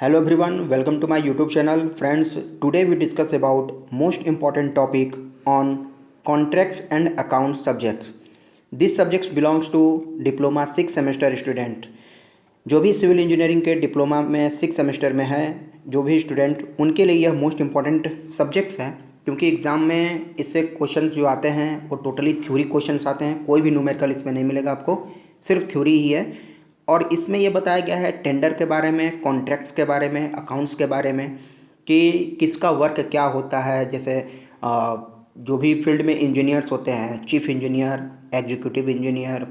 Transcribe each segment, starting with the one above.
Hello everyone, welcome to my YouTube channel. Friends, today we discuss about most important topic on contracts and accounts subjects. This subjects belongs to diploma 6 semester student. जो भी civil engineering के diploma में 6 semester में है, जो भी student, उनके लिए यह मोस्ट इम्पॉर्टेंट सब्जेक्ट्स हैं, क्योंकि एग्ज़ाम में इससे क्वेश्चंस जो आते हैं वो टोटली थ्योरी क्वेश्चंस आते हैं। कोई भी न्यूमेरिकल इसमें नहीं मिलेगा आपको, सिर्फ थ्योरी ही है। और इसमें यह बताया गया है टेंडर के बारे में, कॉन्ट्रैक्ट्स के बारे में, अकाउंट्स के बारे में, कि किसका वर्क क्या होता है। जैसे जो भी फील्ड में इंजीनियर्स होते हैं, चीफ इंजीनियर, एग्जीक्यूटिव इंजीनियर,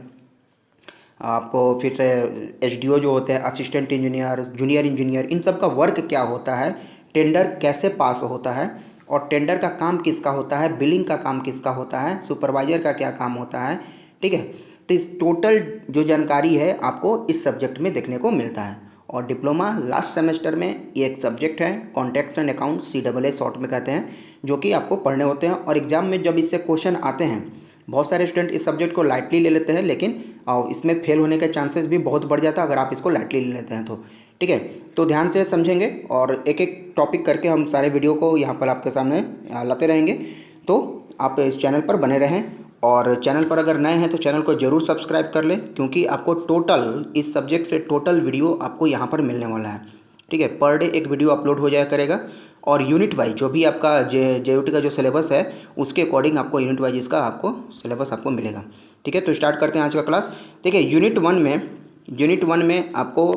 आपको फिर से एसडीओ जो होते हैं, असिस्टेंट इंजीनियर, जूनियर इंजीनियर, इन सब का वर्क क्या होता है, टेंडर कैसे पास होता है और टेंडर का काम किसका होता है, बिलिंग का काम किसका होता है, सुपरवाइजर का क्या काम होता है। ठीक है, तो इस टोटल जो जानकारी है आपको इस सब्जेक्ट में देखने को मिलता है। और डिप्लोमा लास्ट सेमेस्टर में ये एक सब्जेक्ट है, contracts and accounts, CAA short में कहते हैं, जो कि आपको पढ़ने होते हैं। और एग्जाम में जब इससे क्वेश्चन आते हैं, बहुत सारे स्टूडेंट इस सब्जेक्ट को लाइटली ले लेते हैं, लेकिन इसमें फेल होने के चांसेस भी बहुत बढ़ जाता है अगर आप इसको लाइटली ले लेते हैं तो। ठीक है, तो ध्यान से समझेंगे और एक एक टॉपिक करके हम सारे वीडियो को यहाँ पर आपके सामने लाते रहेंगे। तो आप इस चैनल पर बने रहें, और चैनल पर अगर नए हैं तो चैनल को ज़रूर सब्सक्राइब कर लें, क्योंकि आपको टोटल इस सब्जेक्ट से टोटल वीडियो आपको यहाँ पर मिलने वाला है। ठीक है, पर डे एक वीडियो अपलोड हो जाया करेगा, और यूनिट वाइज जो भी आपका JUT का जो सिलेबस है उसके अकॉर्डिंग आपको यूनिट वाइज इसका आपको सिलेबस आपको मिलेगा। ठीक है, तो स्टार्ट करते हैं आज का क्लास। ठीक है, यूनिट वन में आपको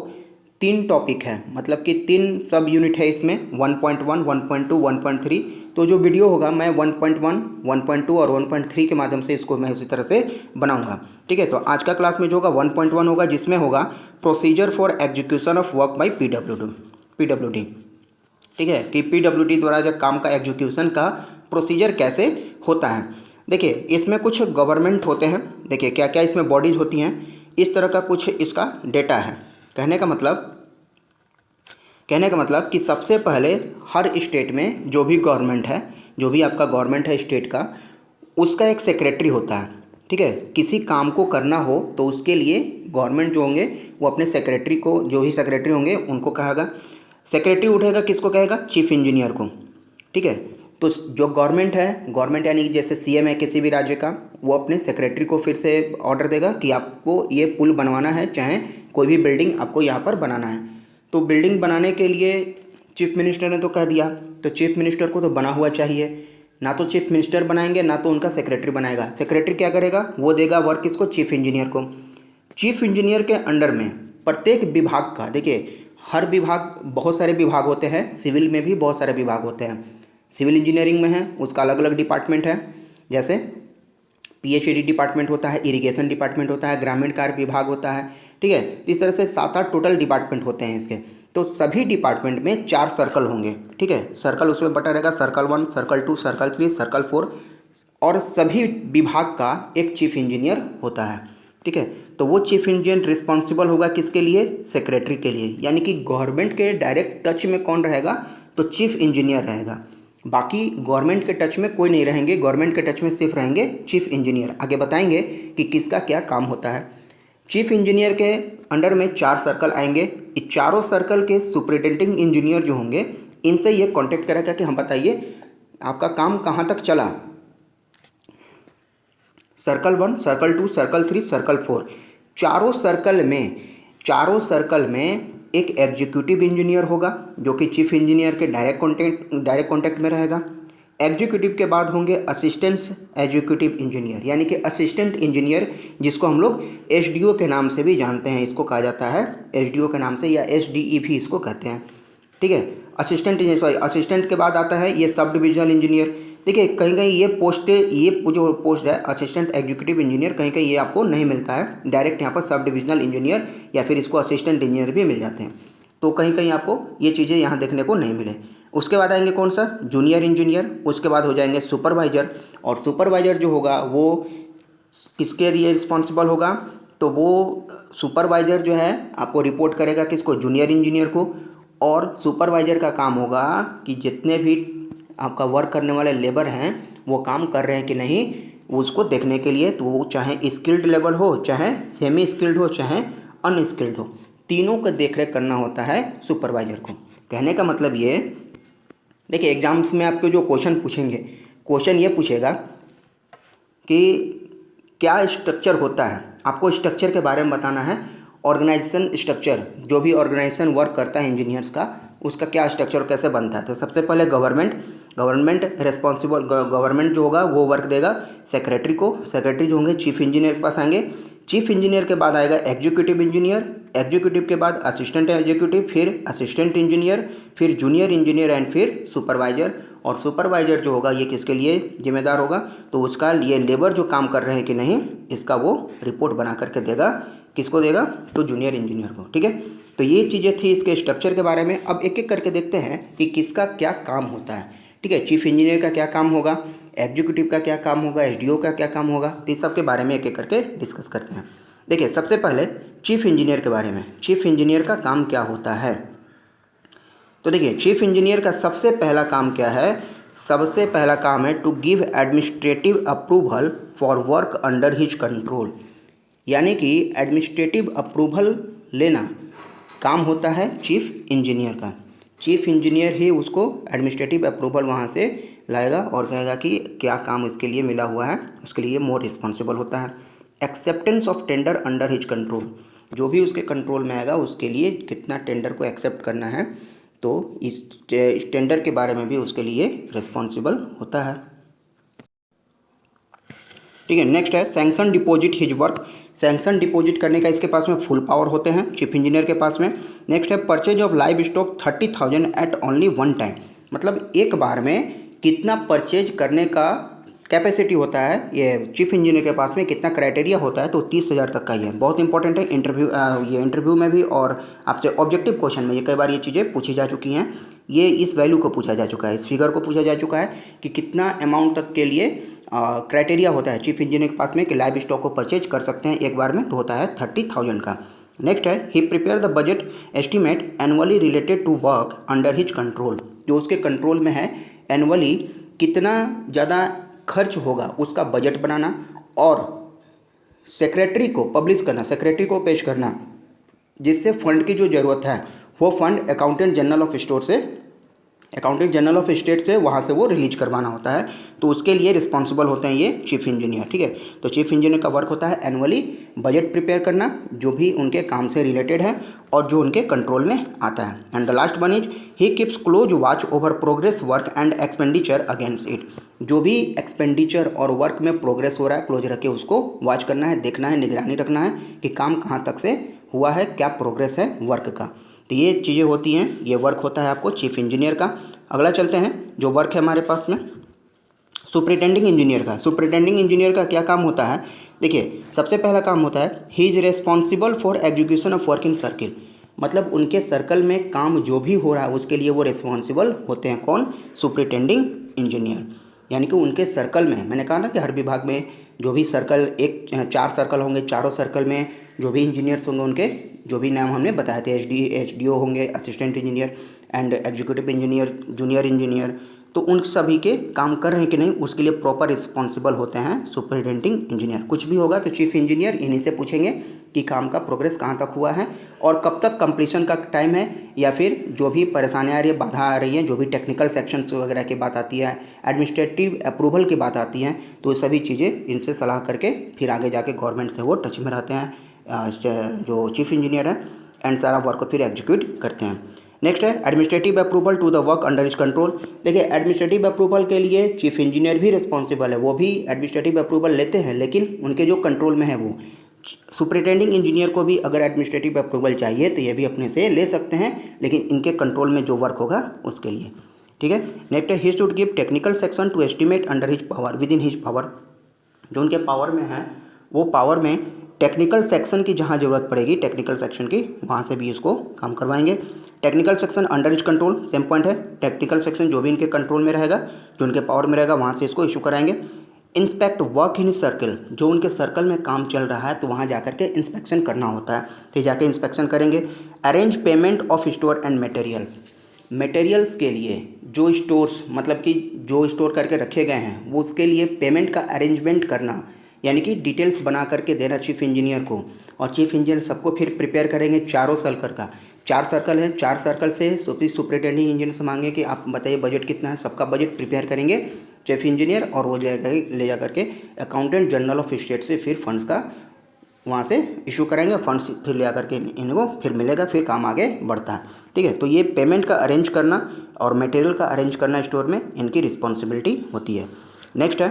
3 टॉपिक है, मतलब कि 3 सब यूनिट है इसमें, 1.1, 1.2, 1.3। तो जो वीडियो होगा मैं 1.1, 1.2 और 1.3 के माध्यम से इसको मैं उसी तरह से बनाऊंगा। ठीक है, तो आज का क्लास में जो होगा 1.1 होगा, जिसमें होगा procedure for execution of work by PWD। ठीक है, कि PWD द्वारा जो काम का एग्जीक्यूशन का प्रोसीजर कैसे होता है। देखिए, इसमें कुछ गवर्नमेंट होते हैं, देखिए क्या क्या इसमें बॉडीज़ होती हैं, इस तरह का कुछ इसका डेटा है। कहने का मतलब कि सबसे पहले हर स्टेट में जो भी गवर्नमेंट है, जो भी आपका गवर्नमेंट है स्टेट का, उसका एक सेक्रेटरी होता है। ठीक है, किसी काम को करना हो तो उसके लिए गवर्नमेंट जो होंगे वो अपने सेक्रेटरी को, जो भी सेक्रेटरी होंगे उनको कहेगा। सेक्रेटरी उठेगा, किसको कहेगा? चीफ इंजीनियर को। ठीक है, तो जो गवर्नमेंट यानी कि जैसे CM है किसी भी राज्य का, वो अपने सेक्रेटरी को फिर से ऑर्डर देगा कि आपको ये पुल बनवाना है, चाहे कोई भी बिल्डिंग आपको यहाँ पर बनाना है। तो बिल्डिंग बनाने के लिए चीफ मिनिस्टर ने तो कह दिया, तो चीफ मिनिस्टर को तो बना हुआ चाहिए। ना तो चीफ मिनिस्टर बनाएंगे, ना तो उनका सेक्रेटरी बनाएगा। सेक्रेटरी क्या करेगा? वो देगा वर्क किसको? चीफ इंजीनियर को। चीफ इंजीनियर के अंडर में प्रत्येक विभाग का, देखिए हर विभाग, बहुत सारे विभाग होते हैं, सिविल में भी बहुत सारे विभाग होते हैं। सिविल इंजीनियरिंग में है, उसका अलग अलग डिपार्टमेंट है, जैसे PHED डिपार्टमेंट होता है, इरिगेशन डिपार्टमेंट होता है, ग्रामीण कार्य विभाग होता है। ठीक है, इस तरह से 7-8 टोटल डिपार्टमेंट होते हैं इसके। तो सभी डिपार्टमेंट में 4 सर्कल होंगे। ठीक है, सर्कल उसमें बटा रहेगा, सर्कल 1, सर्कल 2, सर्कल 3, सर्कल 4, और सभी विभाग का एक चीफ इंजीनियर होता है। ठीक है, तो वो चीफ इंजीनियर रिस्पॉन्सिबल होगा किसके लिए? सेक्रेटरी के लिए। यानी कि गवर्नमेंट के डायरेक्ट टच में कौन रहेगा? तो चीफ इंजीनियर रहेगा। बाकी गवर्नमेंट के टच में कोई नहीं रहेंगे, गवर्नमेंट के टच में सिर्फ रहेंगे चीफ इंजीनियर। आगे बताएंगे कि किसका क्या काम होता है। चीफ इंजीनियर के अंडर में 4 सर्कल आएंगे। इस चारों सर्कल के सुपरिटेंडिंग इंजीनियर जो होंगे, इनसे ये कॉन्टेक्ट करेगा कि हम बताइए आपका काम कहाँ तक चला। सर्कल 1, सर्कल 2, सर्कल 3, सर्कल 4, चारों सर्कल में एक एग्जीक्यूटिव इंजीनियर होगा, जो कि चीफ इंजीनियर के डायरेक्ट कॉन्टेक्ट में रहेगा। एग्जीक्यूटिव के बाद होंगे असिस्टेंट एग्जीक्यूटिव इंजीनियर, यानी कि असिस्टेंट इंजीनियर, जिसको हम लोग SDO के नाम से भी जानते हैं। इसको कहा जाता है SDO के नाम से, या SDE भी इसको कहते हैं। ठीक है, असिस्टेंट के बाद आता है ये सब डिविजनल इंजीनियर। देखिए कहीं कहीं ये जो पोस्ट है असिस्टेंट एग्जीक्यूटिव इंजीनियर, कहीं कहीं ये आपको नहीं मिलता है डायरेक्ट, यहाँ पर सब डिविजनल इंजीनियर या फिर इसको असिस्टेंट इंजीनियर भी मिल जाते हैं। तो कहीं कहीं आपको ये चीज़ें यहाँ देखने को नहीं मिले। उसके बाद आएंगे कौन सा? Junior engineer. उसके बाद हो जाएंगे सुपरवाइजर, और सुपरवाइजर जो होगा वो किसके लिए रिस्पॉन्सिबल होगा? तो वो सुपरवाइजर जो है आपको रिपोर्ट करेगा किसको? जूनियर इंजीनियर को। और सुपरवाइजर का काम होगा कि जितने भी आपका वर्क करने वाले लेबर हैं वो काम कर रहे हैं कि नहीं, उसको देखने के लिए, तो वो चाहे स्किल्ड लेबर हो, चाहे सेमी स्किल्ड हो, चाहे अनस्किल्ड हो, तीनों का देखरेख करना होता है सुपरवाइजर को। कहने का मतलब ये, देखिए एग्जाम्स में आपको जो क्वेश्चन पूछेंगे, क्वेश्चन ये पूछेगा कि क्या स्ट्रक्चर होता है, आपको स्ट्रक्चर के बारे में बताना है। ऑर्गेनाइजेशन स्ट्रक्चर, जो भी ऑर्गेनाइजेशन वर्क करता है इंजीनियर्स का, उसका क्या स्ट्रक्चर कैसे बनता है। तो सबसे पहले गवर्नमेंट रिस्पॉन्सिबल, गवर्नमेंट जो होगा वो वर्क देगा सेक्रेटरी को, सेक्रेटरी जो होंगे चीफ इंजीनियर के पास आएंगे, चीफ इंजीनियर के बाद आएगा एग्जीक्यूटिव इंजीनियर, एग्जीक्यूटिव के बाद असिस्टेंट एग्जीक्यूटिव, फिर असिस्टेंट इंजीनियर, फिर जूनियर इंजीनियर एंड फिर सुपरवाइजर। और सुपरवाइजर जो होगा ये किसके लिए जिम्मेदार होगा, तो उसका ये लेबर जो काम कर रहे हैं कि नहीं, इसका वो रिपोर्ट बना करके देगा। किसको देगा, तो जूनियर इंजीनियर को। ठीक है, तो ये चीज़ें थी इसके स्ट्रक्चर के बारे में। अब एक एक करके देखते हैं कि किसका क्या काम होता है। ठीक है, चीफ इंजीनियर का क्या काम होगा, एग्जीक्यूटिव का क्या काम होगा, एसडीओ का क्या काम होगा, तो इस सब के बारे में एक एक करके डिस्कस करते हैं। देखिए सबसे पहले चीफ इंजीनियर के बारे में, चीफ इंजीनियर का काम क्या होता है। तो देखिए चीफ इंजीनियर का सबसे पहला काम क्या है, सबसे पहला काम है to give administrative approval for work under his control. यानी कि एडमिनिस्ट्रेटिव अप्रूवल लेना काम होता है चीफ इंजीनियर का। चीफ इंजीनियर ही उसको एडमिनिस्ट्रेटिव अप्रूवल वहाँ से लाएगा और कहेगा कि क्या काम इसके लिए मिला हुआ है, उसके लिए मोर रिस्पॉन्सिबल होता है। Acceptance of tender under his control, जो भी उसके कंट्रोल में आएगा उसके लिए कितना टेंडर को एक्सेप्ट करना है, तो इस टेंडर के बारे में भी उसके लिए रिस्पॉन्सिबल होता है। ठीक है, नेक्स्ट है sanction deposit his work. Sanction deposit करने का इसके पास में फुल पावर होते हैं चीफ इंजीनियर के पास में। नेक्स्ट है purchase of livestock 30,000 at only one time, मतलब एक बार में कितना परचेज करने का कैपेसिटी होता है ये चीफ इंजीनियर के पास में, कितना क्राइटेरिया होता है, तो 30,000 तक का ही है। बहुत इंपॉर्टेंट है इंटरव्यू में भी और आपसे ऑब्जेक्टिव क्वेश्चन में ये कई बार ये चीज़ें पूछी जा चुकी हैं। ये इस वैल्यू को पूछा जा चुका है, इस फिगर को पूछा जा चुका है कि कितना अमाउंट तक के लिए क्राइटेरिया होता है चीफ इंजीनियर के पास में कि लाइव स्टॉक को परचेज कर सकते हैं एक बार में, तो होता है 30,000 का। नेक्स्ट है ही prepare the budget estimate annually related to work under his control, जो उसके कंट्रोल में है एनुअली कितना ज़्यादा खर्च होगा उसका बजट बनाना और सेक्रेटरी को पब्लिश करना, सेक्रेटरी को पेश करना, जिससे फंड की जो ज़रूरत है वो fund accountant general of state से वहाँ से वो रिलीज करवाना होता है, तो उसके लिए रिस्पॉन्सिबल होते हैं ये चीफ इंजीनियर। ठीक है, तो चीफ इंजीनियर का वर्क होता है एनुअली बजट प्रिपेयर करना, जो भी उनके काम से रिलेटेड है और जो उनके कंट्रोल में आता है। And the last one is he keeps close watch over progress work and expenditure against it, जो भी एक्सपेंडिचर और वर्क में प्रोग्रेस हो रहा है क्लोज रख के उसको वॉच करना है, देखना है, निगरानी रखना है कि काम कहाँ तक से हुआ है, क्या प्रोग्रेस है वर्क का। तो ये चीज़ें होती हैं, ये वर्क होता है आपको चीफ इंजीनियर का। अगला चलते हैं जो वर्क है हमारे पास में सुपरिटेंडिंग इंजीनियर का। सुपरिटेंडिंग इंजीनियर का क्या काम होता है, देखिए सबसे पहला काम होता है he is responsible for execution of work in circle, मतलब उनके सर्कल में काम जो भी हो रहा है उसके लिए वो रिस्पॉन्सिबल होते हैं। कौन, सुपरिटेंडिंग इंजीनियर। यानी कि उनके सर्कल में, मैंने कहा ना कि हर विभाग में जो भी सर्कल, 4 सर्कल होंगे, चारों सर्कल में जो भी इंजीनियर्स होंगे उनके जो भी नाम हमने बताए थे, एसडीओ होंगे, assistant engineer and executive engineer, junior engineer, तो उन सभी के काम कर रहे हैं कि नहीं उसके लिए प्रॉपर रिस्पॉन्सिबल होते हैं सुपरिटेंडिंग इंजीनियर। कुछ भी होगा तो चीफ इंजीनियर इन्हीं से पूछेंगे कि काम का प्रोग्रेस कहाँ तक हुआ है और कब तक कंप्लीशन का टाइम है, या फिर जो भी परेशानियाँ आ रही है, बाधा आ रही है, जो भी टेक्निकल सेक्शंस वगैरह की बात आती है, एडमिनिस्ट्रेटिव अप्रूवल की बात आती है, तो सभी चीज़ें इनसे सलाह करके फिर आगे जाके गवर्नमेंट से वो टच में रहते हैं जो चीफ इंजीनियर है, एंड सारा वर्क को फिर एग्जीक्यूट करते हैं। नेक्स्ट है administrative approval to the work under his control. देखिए एडमिनिस्ट्रेटिव अप्रूवल के लिए चीफ इंजीनियर भी रिस्पॉन्सिबल है, वो भी एडमिनिस्ट्रेटिव अप्रूवल लेते हैं, लेकिन उनके जो कंट्रोल में है वो सुपरिटेंडिंग इंजीनियर को भी अगर एडमिनिस्ट्रेटिव अप्रूवल चाहिए तो ये भी अपने से ले सकते हैं, लेकिन इनके कंट्रोल में जो वर्क होगा उसके लिए। ठीक है, नेक्स्ट है he should give technical section two estimate under his power, with in his power, जो उनके पावर में है वो पावर में टेक्निकल सेक्शन की जहाँ ज़रूरत पड़ेगी टेक्निकल सेक्शन की, वहाँ से भी इसको काम करवाएंगे। Technical section under his control, same point है, टेक्निकल सेक्शन जो भी इनके कंट्रोल में रहेगा, जो उनके पावर में रहेगा, वहाँ से इसको इशू कराएंगे। इंस्पेक्ट वर्क इन सर्कल, जो उनके सर्कल में काम चल रहा है तो वहाँ जाकर के इंस्पेक्शन करना होता है, तो जाके इंस्पेक्शन करेंगे। Arrange payment of store and materials, materials के लिए जो स्टोर्स, मतलब कि जो स्टोर करके रखे गए हैं वो उसके लिए पेमेंट का अरेंजमेंट करना, यानी कि डिटेल्स बना करके देना चीफ इंजीनियर को, और चीफ इंजीनियर सबको फिर प्रिपेयर करेंगे चारों सर्कल का। 4 सर्कल हैं, 4 सर्कल से सुपरिटेंडिंग इंजीनियर से मांगे कि आप बताइए बजट कितना है, सबका बजट प्रिपेयर करेंगे चीफ इंजीनियर, और वो ले जा करके अकाउंटेंट जनरल ऑफ स्टेट से फिर फंड्स का वहाँ से इशू करेंगे, फंड्स फिर ले आकर के इनको फिर मिलेगा, फिर काम आगे बढ़ता है। ठीक है, तो ये पेमेंट का अरेंज करना और मटेरियल का अरेंज करना स्टोर में इनकी रिस्पॉन्सिबिलिटी होती है। नेक्स्ट है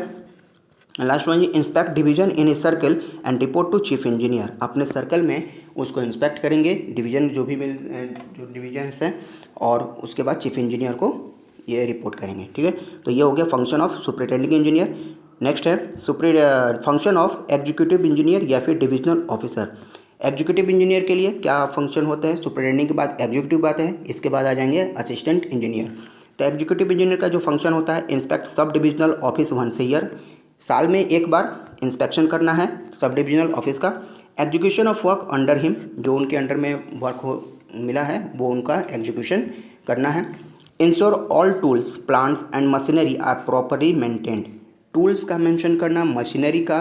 last one, inspect division in a circle and report to chief engineer. अपने सर्कल में उसको इंस्पेक्ट करेंगे, डिवीजन जो डिवीजन है, और उसके बाद चीफ इंजीनियर को ये रिपोर्ट करेंगे। ठीक है, तो ये हो गया function of superintending engineer. Next है फंक्शन ऑफ एग्जीक्यूटिव इंजीनियर या फिर डिविजनल ऑफिसर। एग्जीक्यूटिव इंजीनियर के लिए क्या फंक्शन होता है, सुपरिटेंडिंग के बाद एग्जीक्यूटिव बात है, इसके बाद आ जाएंगे असिस्टेंट इंजीनियर। तो एग्जीक्यूटिव इंजीनियर का जो फंक्शन होता है, inspect sub divisional office once a year, साल में एक बार इंस्पेक्शन करना है सब डिविजनल ऑफिस का। Execution of work under him, जो उनके अंडर में वर्क मिला है वो उनका एग्जीक्यूशन करना है। Ensure all tools plants and machinery are properly maintained. Tools का मेंशन करना, मशीनरी का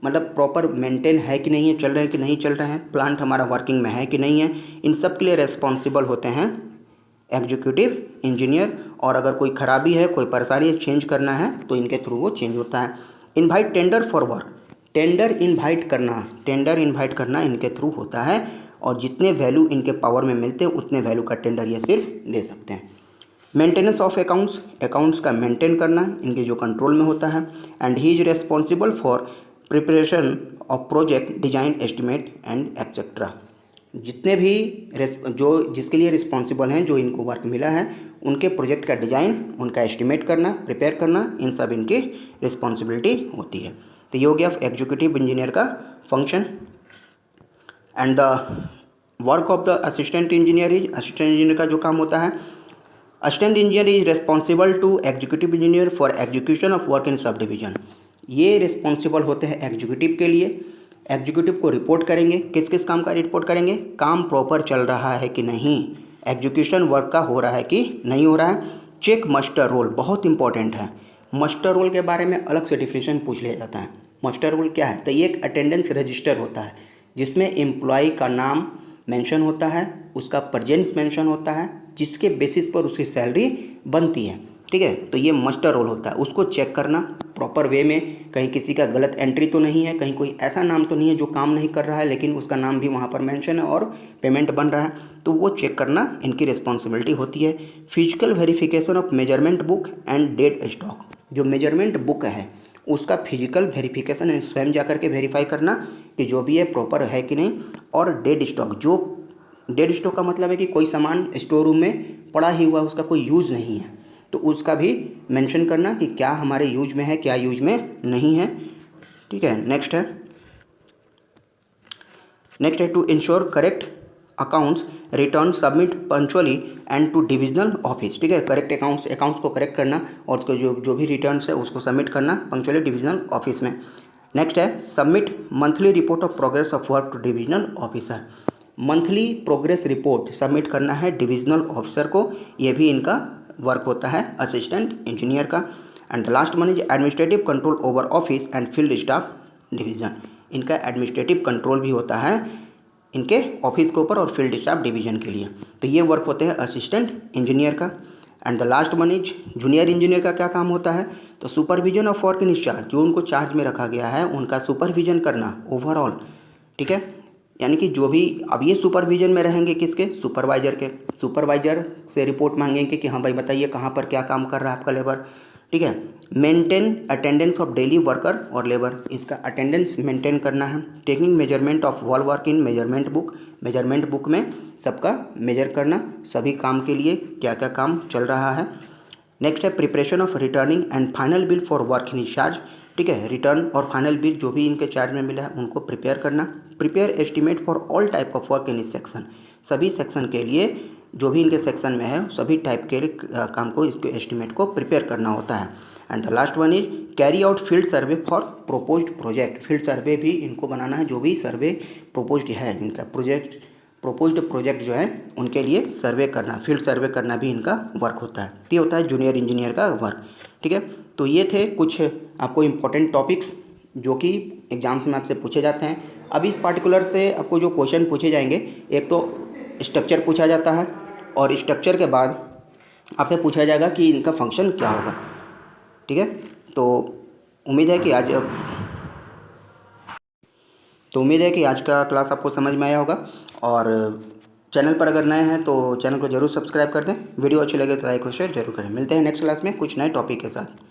मतलब प्रॉपर मेंटेन है कि नहीं है, चल रहे हैं कि नहीं चल रहे हैं, प्लांट हमारा वर्किंग में है कि नहीं है, इन सब के लिए रेस्पॉन्सिबल होते हैं एग्जीक्यूटिव इंजीनियर। और अगर कोई खराबी है, कोई परेशानी है, चेंज करना है तो इनके थ्रू वो चेंज होता है। Invite tender for work, tender invite करना इनके थ्रू होता है, और जितने वैल्यू इनके पावर में मिलते हैं उतने वैल्यू का टेंडर ये सिर्फ दे सकते हैं। मेंटेनेंस ऑफ अकाउंट्स, अकाउंट्स का मेंटेन करना इनके जो कंट्रोल में होता है। And he is responsible for preparation of project design estimate and etcetera. जितने भी जो जिसके लिए रिस्पॉन्सिबल हैं, जो इनको वर्क मिला है, उनके प्रोजेक्ट का डिज़ाइन, उनका एस्टिमेट करना, प्रिपेयर करना, इन सब इनकी रिस्पॉन्सिबिलिटी होती है। तो ये हो गया एग्जीक्यूटिव इंजीनियर का function. And the work of the assistant engineer is, assistant engineer का जो काम होता है, assistant engineer is responsible to executive engineer for execution of work in sub division. ये रिस्पॉन्सिबल होते हैं एग्जीक्यूटिव के लिए, एग्जीक्यूटिव को रिपोर्ट करेंगे, किस किस काम का रिपोर्ट करेंगे, काम प्रॉपर चल रहा है कि नहीं, एग्जीक्यूशन वर्क का हो रहा है कि नहीं हो रहा है। चेक मस्टर रोल, बहुत इंपॉर्टेंट है। मस्टर रोल के बारे में अलग से डिफिनेशन पूछ लिया जाता है। मस्टर रोल क्या है, तो ये एक अटेंडेंस रजिस्टर होता है जिसमें एम्प्लॉय का नाम मेंशन होता है, उसका प्रेजेंस मेंशन होता है, जिसके बेसिस पर उसकी सैलरी बनती है। ठीक है, तो ये मस्टर रोल होता है, उसको चेक करना प्रॉपर वे में, कहीं किसी का गलत एंट्री तो नहीं है, कहीं कोई ऐसा नाम तो नहीं है जो काम नहीं कर रहा है लेकिन उसका नाम भी वहाँ पर मेंशन है और पेमेंट बन रहा है, तो वो चेक करना इनकी रिस्पॉन्सिबिलिटी होती है। Physical verification of measurement book and dead stock, जो मेजरमेंट बुक है उसका फिजिकल वेरिफिकेशन स्वयं जा करके वेरीफाई करना कि जो भी है प्रॉपर है कि नहीं। और डेड स्टॉक, जो डेड स्टॉक का मतलब है कि कोई सामान स्टोर रूम में पड़ा ही हुआ, उसका कोई यूज़ नहीं है, तो उसका भी मेंशन करना कि क्या हमारे यूज में है, क्या यूज में नहीं है। ठीक है, नेक्स्ट है to ensure correct accounts return submit punctually and to divisional office. ठीक है, करेक्ट अकाउंट्स को करेक्ट करना और उसको जो भी रिटर्न्स है उसको सबमिट करना पंचुअली डिविजनल ऑफिस में। नेक्स्ट है submit monthly report of progress of work to divisional officer. Monthly progress report submit करना है डिविजनल ऑफिसर को, ये भी इनका वर्क होता है असिस्टेंट इंजीनियर का। And the last one is administrative control over office and field staff division. इनका एडमिनिस्ट्रेटिव कंट्रोल भी होता है इनके ऑफिस के ऊपर और फील्ड स्टाफ डिवीजन के लिए, तो ये वर्क होते हैं असिस्टेंट इंजीनियर का। And the last one is junior engineer का क्या काम होता है, तो supervision of work in charge, जो उनको चार्ज में रखा गया है उनका सुपरविजन करना ओवरऑल। ठीक है, यानी कि जो भी अब ये सुपरविजन में रहेंगे किसके, सुपरवाइजर के, सुपरवाइजर से रिपोर्ट मांगेंगे कि हाँ भाई बताइए कहाँ पर क्या काम कर रहा है आपका लेबर। ठीक है, maintain attendance of daily worker और लेबर, इसका अटेंडेंस मेंटेन करना है। Taking measurement of wall work in measurement book, measurement book में सबका मेजर करना, सभी काम के लिए क्या क्या काम चल रहा है। नेक्स्ट है preparation of returning and final bill for work in charge. ठीक है, रिटर्न और फाइनल बिल जो भी इनके चार्ज में मिला है उनको प्रिपेयर करना। Prepare estimate for all type of work इन इस सेक्शन, सभी सेक्शन के लिए जो भी इनके सेक्शन में है सभी टाइप के काम को, इसके एस्टिमेट को प्रिपेयर करना होता है। And the last one is carry out field survey for proposed project. Field survey भी इनको बनाना है, जो भी सर्वे प्रोपोज्ड है इनका प्रोपोज्ड प्रोजेक्ट जो है उनके लिए सर्वे करना, फील्ड सर्वे करना भी इनका वर्क होता है। ये होता है जूनियर इंजीनियर का वर्क। ठीक है, तो ये थे कुछ आपको इम्पोर्टेंट टॉपिक्स जो कि एग्जाम्स में आपसे पूछे जाते हैं। अब इस पार्टिकुलर से आपको जो क्वेश्चन पूछे जाएंगे, एक तो स्ट्रक्चर पूछा जाता है और स्ट्रक्चर के बाद आपसे पूछा जाएगा कि इनका फंक्शन क्या होगा। ठीक है, तो उम्मीद है कि आज का क्लास आपको समझ में आया होगा। और चैनल पर अगर नए हैं तो चैनल को जरूर सब्सक्राइब कर दें। वीडियो अच्छी लगे तो लाइक और शेयर जरूर करें। मिलते हैं नेक्स्ट क्लास में कुछ नए टॉपिक के साथ।